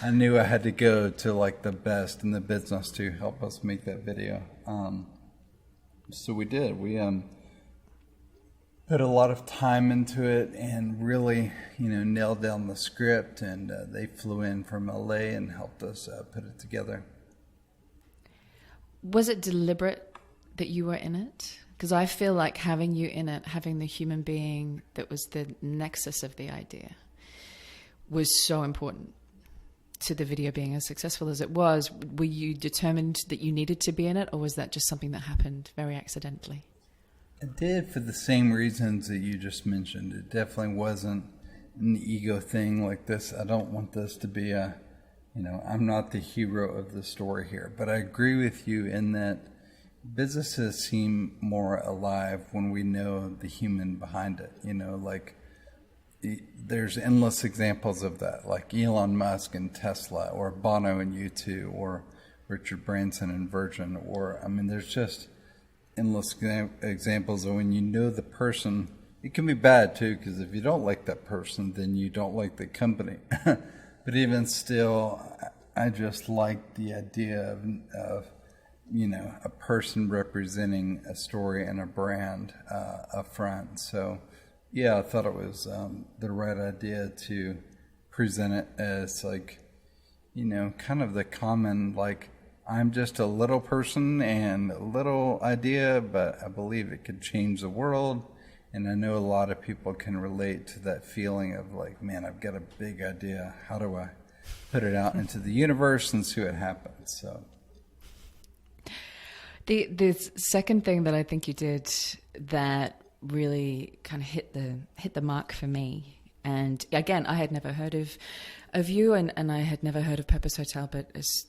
I knew I had to go to like the best in the business to help us make that video. So we did. We put a lot of time into it and really, nailed down the script. And they flew in from LA and helped us put it together. Was it deliberate that you were in it? Because I feel like having you in it, having the human being that was the nexus of the idea, was so important to the video being as successful as it was. Were you determined that you needed to be in it, or was that just something that happened very accidentally? I did, for the same reasons that you just mentioned. It definitely wasn't an ego thing like this. I don't want this to be I'm not the hero of the story here. But I agree with you in that businesses seem more alive when we know the human behind it. There's endless examples of that, like Elon Musk and Tesla, or Bono and U2, or Richard Branson and Virgin, there's just endless examples of when you know the person. It can be bad too, because if you don't like that person, then you don't like the company. But even still, I just like the idea of a person representing a story and a brand up front. So yeah, I thought it was the right idea to present it as kind of the common, I'm just a little person and a little idea, but I believe it could change the world. And I know a lot of people can relate to that feeling of man, I've got a big idea. How do I put it out into the universe and see what happens? So the second thing that I think you did that really kind of hit the mark for me, and again, I had never heard of you, and I had never heard of Purpose Hotel, but as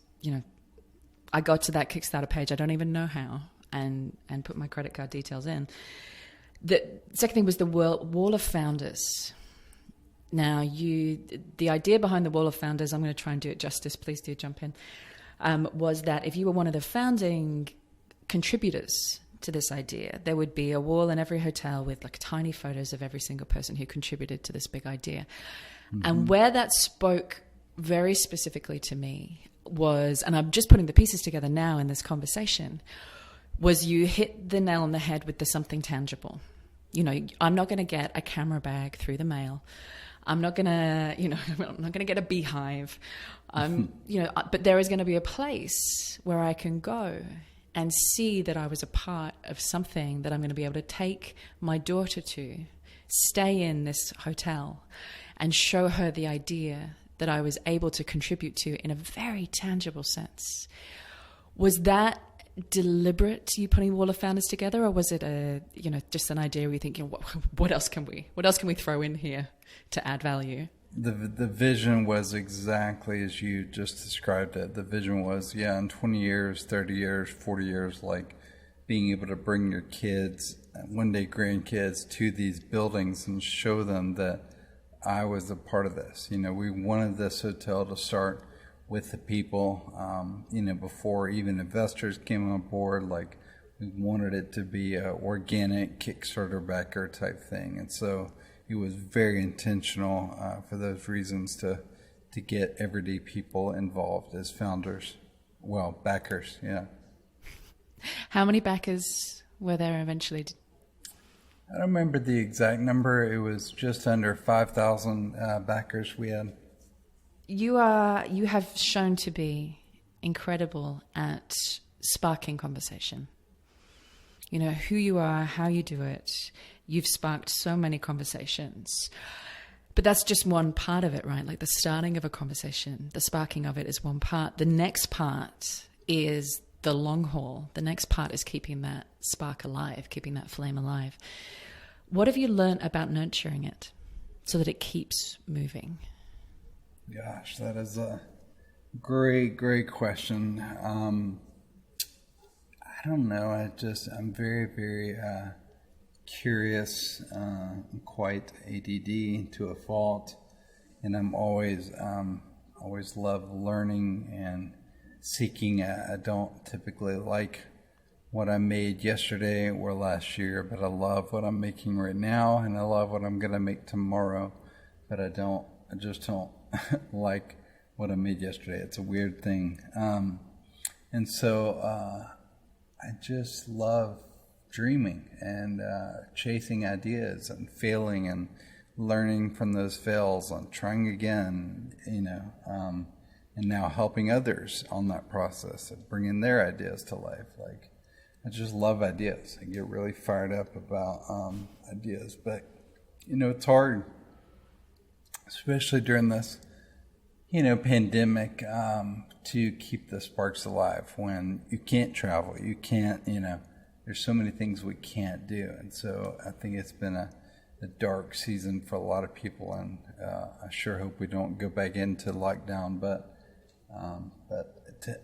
I got to that Kickstarter page, I don't even know how, and put my credit card details in. The second thing was the Wall of Founders. Now, the idea behind the Wall of Founders, I'm going to try and do it justice, please do jump in, was that if you were one of the founding contributors to this idea, there would be a wall in every hotel with tiny photos of every single person who contributed to this big idea. Mm-hmm. And where that spoke very specifically to me was, and I'm just putting the pieces together now in this conversation, was you hit the nail on the head with the something tangible. I'm not going to get a camera bag through the mail. I'm not going to, I'm not going to get a beehive. But there is going to be a place where I can go and see that I was a part of something that I'm going to be able to take my daughter to, stay in this hotel, and show her the idea that I was able to contribute to in a very tangible sense. Was that deliberate, you putting Wall of Founders together, or was it just an idea where you think, what else can we throw in here to add value? The vision was exactly as you just described it. The vision was, in 20 years, 30 years, 40 years, being able to bring your kids, one day grandkids, to these buildings and show them that I was a part of this. We wanted this hotel to start with the people, before even investors came on board. We wanted it to be a organic Kickstarter backer type thing. And so it was very intentional for those reasons to get everyday people involved as founders. Well, backers, yeah. How many backers were there eventually? I don't remember the exact number. It was just under 5,000 backers we had. You have shown to be incredible at sparking conversation. Who you are, how you do it. You've sparked so many conversations. But that's just one part of it, right? The starting of a conversation, the sparking of it is one part. The next part is the long haul. The next part is keeping that spark alive, keeping that flame alive. What have you learned about nurturing it so that it keeps moving? Gosh, that is a great question. I don't know. I'm very, very curious, quite ADD to a fault, and I'm always love learning and seeking. I don't typically like what I made yesterday or last year, but I love what I'm making right now, and I love what I'm going to make tomorrow, but I just don't like what I made yesterday. It's a weird thing. And so I just love dreaming and chasing ideas and failing and learning from those fails and trying again, and now helping others on that process of bringing their ideas to life. Like, I just love ideas. I get really fired up about ideas, but it's hard, especially during this pandemic, to keep the sparks alive when you can't travel, you can't, there's so many things we can't do. And so I think it's been a dark season for a lot of people, and I sure hope we don't go back into lockdown, but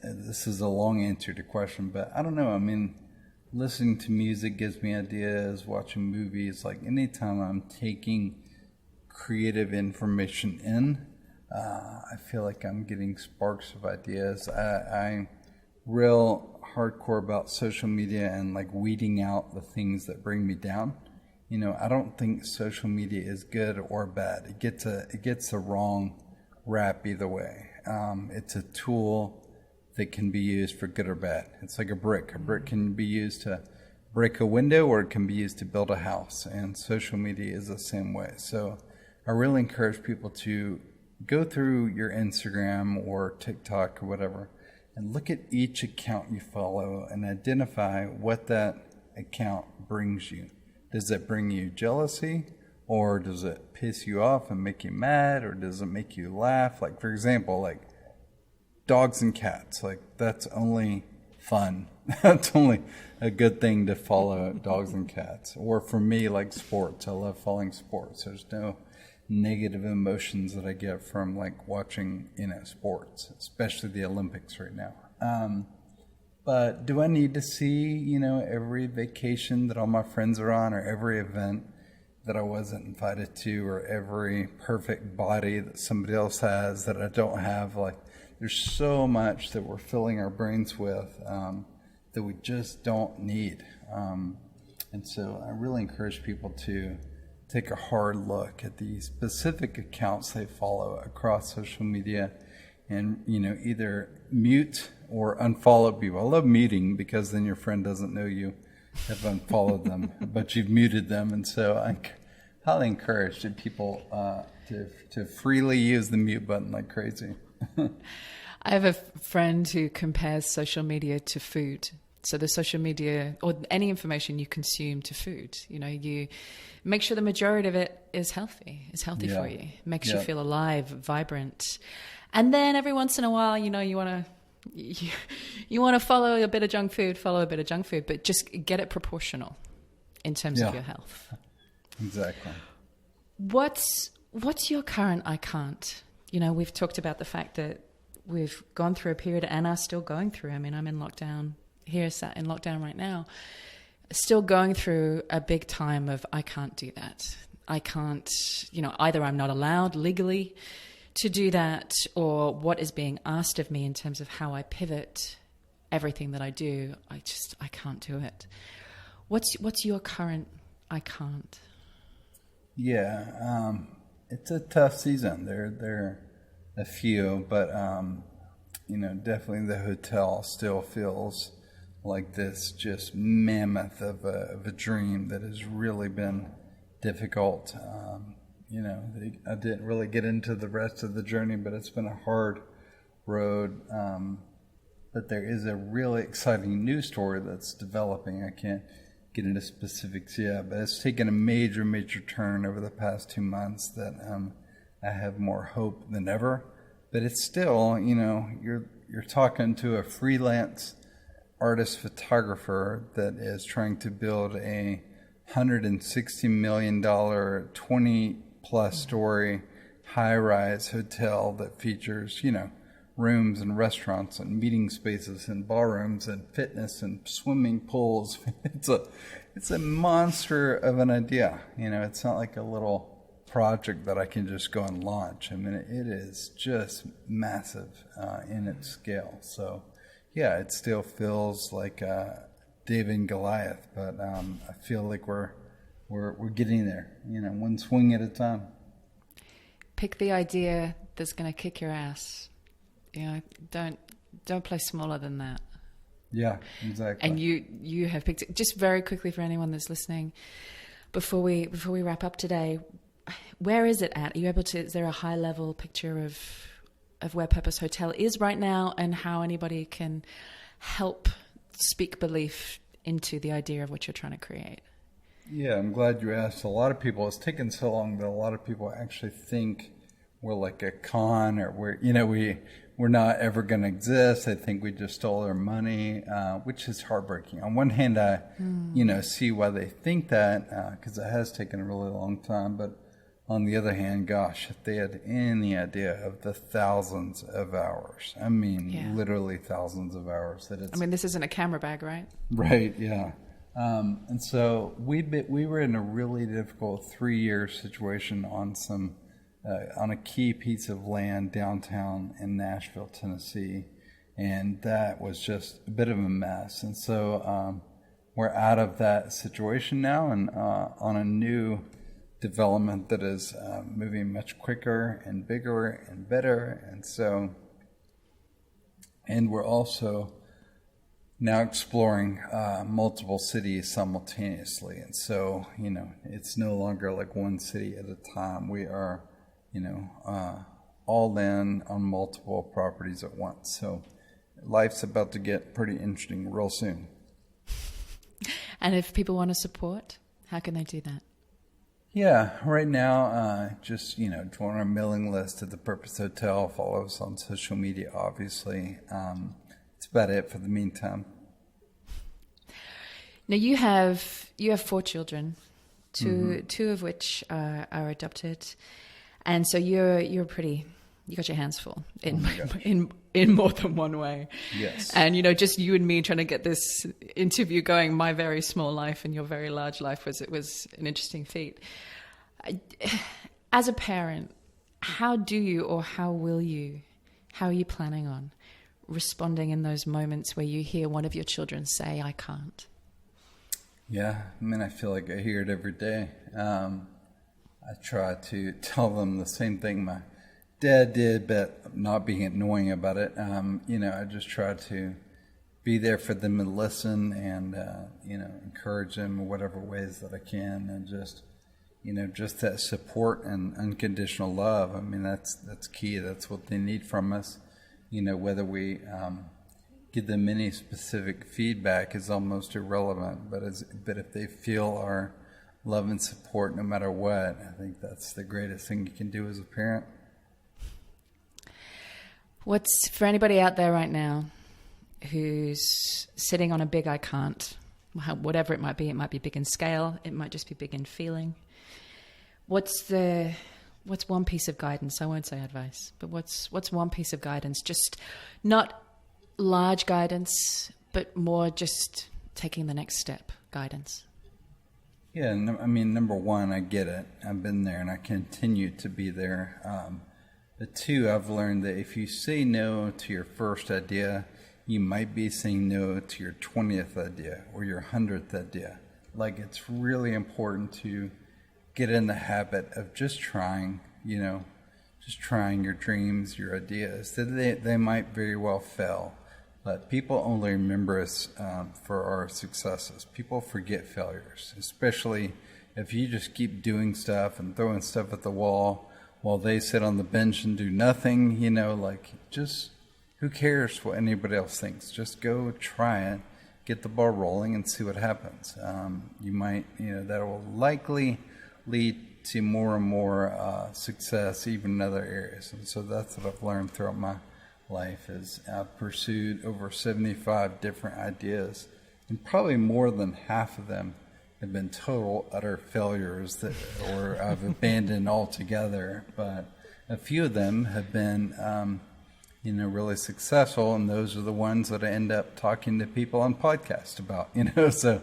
this is a long answer to question, but I don't know. I mean, listening to music gives me ideas, watching movies, like anytime I'm taking creative information in, I feel like I'm getting sparks of ideas. I'm real hardcore about social media and like weeding out the things that bring me down. I don't think social media is good or bad. It gets the wrong rap either way. It's a tool that can be used for good or bad. It's like a brick. A brick can be used to break a window, or it can be used to build a house. And social media is the same way. So I really encourage people to go through your Instagram or TikTok or whatever and look at each account you follow and identify what that account brings you. Does it bring you jealousy, or does it piss you off and make you mad, or does it make you laugh? Like, for example, like dogs and cats, like that's only fun. That's only a good thing to follow, dogs and cats. Or for me, like sports, I love following sports. There's no negative emotions that I get from like watching, sports, especially the Olympics right now. But do I need to see, every vacation that all my friends are on, or every event that I wasn't invited to, or every perfect body that somebody else has that I don't have? Like, there's so much that we're filling our brains with that we just don't need. And so I really encourage people to take a hard look at the specific accounts they follow across social media, and either mute or unfollow people. I love muting, because then your friend doesn't know you have unfollowed them, but you've muted them. And so I highly encourage people to freely use the mute button like crazy. I have a friend who compares social media to food. So the social media, or any information you consume, to food. You make sure the majority of it is healthy. It's healthy for you. Makes you feel alive, vibrant. And then every once in a while, you want to follow a bit of junk food, but just get it proportional in terms of your health. Exactly. What's your current I can't? We've talked about the fact that we've gone through a period and are still going through. I mean, I'm in lockdown here, sat in lockdown right now, still going through a big time of I can't do that. I can't, either I'm not allowed legally to do that, or what is being asked of me in terms of how I pivot everything that I do. I can't do it. What's your current I can't? Yeah, it's a tough season. There are a few, but definitely the hotel still feels like this just mammoth of a dream that has really been difficult. I didn't really get into the rest of the journey, but it's been a hard road. But there is a really exciting news story that's developing. I can't get into specifics yet, but it's taken a major turn over the past 2 months that I have more hope than ever. But it's still, you're talking to a freelance artist photographer that is trying to build a $160 million, 20-plus story high-rise hotel that features, rooms and restaurants and meeting spaces and ballrooms and fitness and swimming pools. It's a monster of an idea. It's not like a little project that I can just go and launch. I mean, it is just massive in its scale. So yeah, it still feels like David and Goliath, but I feel like we're getting there, one swing at a time. Pick the idea that's going to kick your ass. Don't play smaller than that. Yeah, exactly. And you have picked it. Just very quickly for anyone that's listening, before we wrap up today, where is it at? Are you able to? Is there a high level picture of where Purpose Hotel is right now, and how anybody can help speak belief into the idea of what you're trying to create? Yeah, I'm glad you asked. A lot of people, it's taken so long that a lot of people actually think we're like a con, or we're not ever going to exist. They think we just stole their money, which is heartbreaking. On one hand, I see why they think that, because it has taken a really long time. But on the other hand, gosh, if they had any idea of the thousands of hours, literally thousands of hours that it's... this isn't a camera bag, right? Right, yeah. And so we were in a really difficult 3-year situation on a key piece of land downtown in Nashville, Tennessee, and that was just a bit of a mess. And so we're out of that situation now, and on a new development that is moving much quicker and bigger and better. And we're also now exploring multiple cities simultaneously. And so, it's no longer like one city at a time. We are, all in on multiple properties at once. So life's about to get pretty interesting real soon. And if people want to support, how can they do that? Yeah, right now, just, join our mailing list at the Purpose Hotel. Follow us on social media, obviously. That's about it for the meantime. Now you have 4 children, two of which are adopted, and so you got your hands full in more than one way. Yes. And just you and me trying to get this interview going, my very small life and your very large life was an interesting feat. As a parent, how are you planning on responding in those moments where you hear one of your children say, "I can't"? Yeah, I feel like I hear it every day. I try to tell them the same thing my dad did, but not being annoying about it. I just try to be there for them and listen and, encourage them in whatever ways that I can, and just that support and unconditional love. That's key. That's what they need from us. Whether we give them any specific feedback is almost irrelevant, but if they feel our love and support no matter what, I think that's the greatest thing you can do as a parent. What's for anybody out there right now who's sitting on a big I can't, whatever it might be big in scale, it might just be big in feeling. What's one piece of guidance? I won't say advice, but what's one piece of guidance? Just not large guidance, but more just taking the next step guidance. Yeah, number one, I get it. I've been there and I continue to be there. But 2, I've learned that if you say no to your first idea, you might be saying no to your 20th idea or your 100th idea. Like, it's really important to get in the habit of just trying your dreams, your ideas. They might very well fail, but people only remember us for our successes. People forget failures, especially if you just keep doing stuff and throwing stuff at the wall while they sit on the bench and do nothing. Just who cares what anybody else thinks? Just go try it, get the ball rolling, and see what happens. That will likely lead to more and more success, even in other areas. And so that's what I've learned throughout my life. Is I've pursued over 75 different ideas, and probably more than half of them have been total, utter failures or I've abandoned altogether. But a few of them have been, really successful, and those are the ones that I end up talking to people on podcasts about. So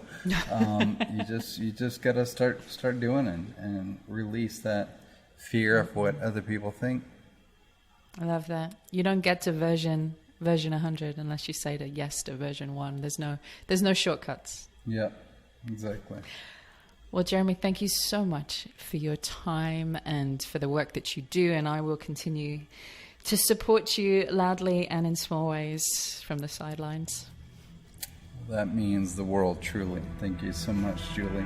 you just got to start doing it and release that fear of what other people think. I love that. You don't get to version version 100 unless you say yes to version 1. There's no shortcuts. Yeah, exactly. Well, Jeremy, thank you so much for your time and for the work that you do. And I will continue to support you loudly and in small ways from the sidelines. That means the world, truly. Thank you so much, Julie.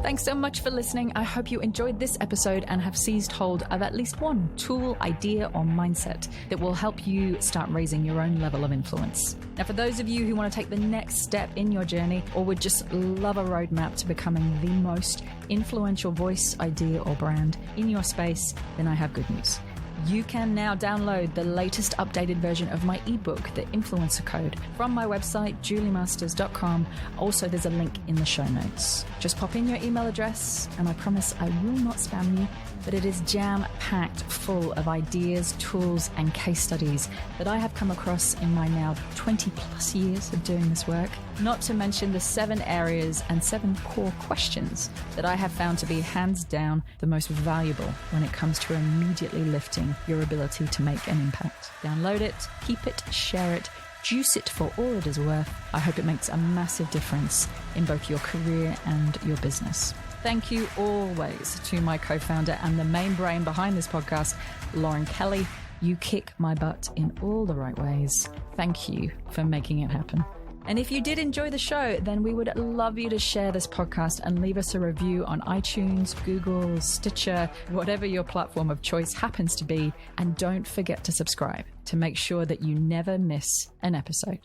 Thanks so much for listening. I hope you enjoyed this episode and have seized hold of at least one tool, idea, or mindset that will help you start raising your own level of influence. Now, for those of you who want to take the next step in your journey or would just love a roadmap to becoming the most influential voice, idea, or brand in your space, then I have good news. You can now download the latest updated version of my ebook, The Influencer Code, from my website, juliemasters.com. Also, there's a link in the show notes. Just pop in your email address, and I promise I will not spam you, but it is jam-packed full of ideas, tools, and case studies that I have come across in my now 20-plus years of doing this work. Not to mention the 7 areas and 7 core questions that I have found to be hands down the most valuable when it comes to immediately lifting your ability to make an impact. Download it, keep it, share it, juice it for all it is worth. I hope it makes a massive difference in both your career and your business. Thank you always to my co-founder and the main brain behind this podcast, Lauren Kelly. You kick my butt in all the right ways. Thank you for making it happen. And if you did enjoy the show, then we would love you to share this podcast and leave us a review on iTunes, Google, Stitcher, whatever your platform of choice happens to be. And don't forget to subscribe to make sure that you never miss an episode.